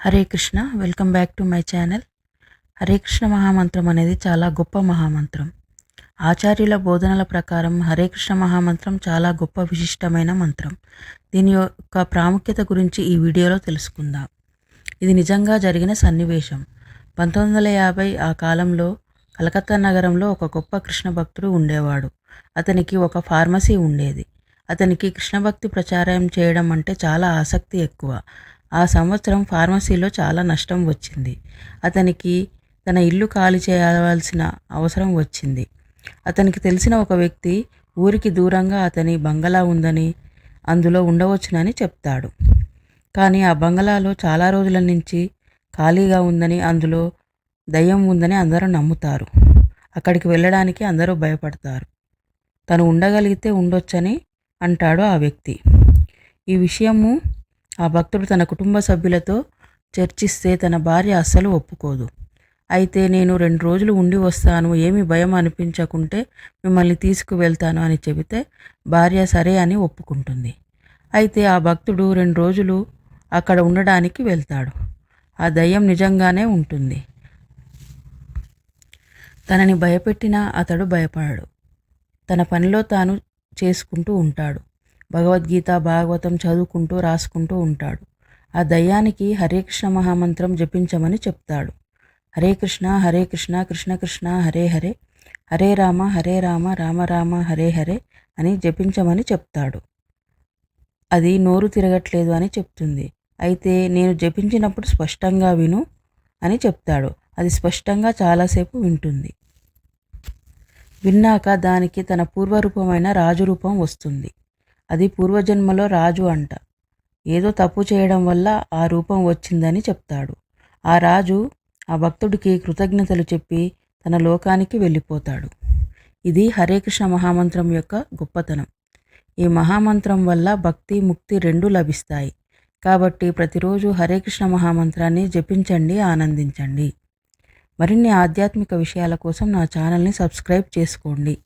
Hare Krishna. Welcome back to my channel. Hare Krishna మహామంత్రం అనేది చాలా గొప్ప మహామంత్రం. ఆచార్యుల బోధనల ప్రకారం హరే కృష్ణ మహామంత్రం చాలా గొప్ప విశిష్టమైన మంత్రం. దీని యొక్క ప్రాముఖ్యత గురించి ఈ వీడియోలో తెలుసుకుందాం. ఇది నిజంగా జరిగిన సన్నివేశం. 1950 ఆ కాలంలో కలకత్తా నగరంలో ఒక గొప్ప కృష్ణ భక్తుడు ఉండేవాడు. అతనికి ఒక ఫార్మసీ ఉండేది. అతనికి కృష్ణ భక్తి ప్రచారం చేయడం అంటే చాలా ఆసక్తి ఎక్కువ. ఆ సంవత్సరం ఫార్మసీలో చాలా నష్టం వచ్చింది. అతనికి తన ఇల్లు ఖాళీ చేయవలసిన అవసరం వచ్చింది. అతనికి తెలిసిన ఒక వ్యక్తి ఊరికి దూరంగా అతని బంగళా ఉందని, అందులో ఉండవచ్చునని చెప్తాడు. కానీ ఆ బంగళాలో చాలా రోజుల నుంచి ఖాళీగా ఉందని, అందులో దయ్యం ఉందని అందరూ నమ్ముతారు. అక్కడికి వెళ్ళడానికి అందరూ భయపడతారు. తను ఉండగలిగితే ఉండొచ్చని అంటాడు ఆ వ్యక్తి. ఈ విషయము ఆ భక్తుడు తన కుటుంబ సభ్యులతో చర్చిస్తే తన భార్య అస్సలు ఒప్పుకోదు. అయితే నేను 2 రోజులు ఉండి వస్తాను, ఏమీ భయం అనిపించకుంటే మిమ్మల్ని తీసుకువెళ్తాను అని చెబితే భార్య సరే అని ఒప్పుకుంటుంది. అయితే ఆ భక్తుడు 2 రోజులు అక్కడ ఉండడానికి వెళ్తాడు. ఆ దయ్యం నిజంగానే ఉంటుంది. తనని భయపెట్టినా అతడు భయపడడు. తన పనిలో తాను చేసుకుంటూ ఉంటాడు. భగవద్గీత, భాగవతం చదువుకుంటూ రాసుకుంటూ ఉంటాడు. ఆ దయ్యానికి హరే కృష్ణ మహామంత్రం జపించమని చెప్తాడు. హరే కృష్ణ కృష్ణ కృష్ణ హరే హరే, హరే రామ రామ రామ హరే హరే అని జపించమని చెప్తాడు. అది నోరు తిరగట్లేదు అని చెప్తుంది. అయితే నేను జపించినప్పుడు స్పష్టంగా విను అని చెప్తాడు. అది స్పష్టంగా చాలాసేపు వింటుంది. విన్నాక దానికి తన పూర్వరూపమైన రాజు రూపం వస్తుంది. అది పూర్వజన్మలో రాజు అంట. ఏదో తప్పు చేయడం వల్ల ఆ రూపం వచ్చిందని చెప్తాడు. ఆ రాజు ఆ భక్తుడికి కృతజ్ఞతలు చెప్పి తన లోకానికి వెళ్ళిపోతాడు. ఇది హరే కృష్ణ మహామంత్రం యొక్క గొప్పతనం. ఈ మహామంత్రం వల్ల భక్తి, ముక్తి రెండూ లభిస్తాయి. కాబట్టి ప్రతిరోజు హరే కృష్ణ మహామంత్రాన్ని జపించండి, ఆనందించండి. మరిన్ని ఆధ్యాత్మిక విషయాల కోసం నా ఛానల్ని సబ్స్క్రైబ్ చేసుకోండి.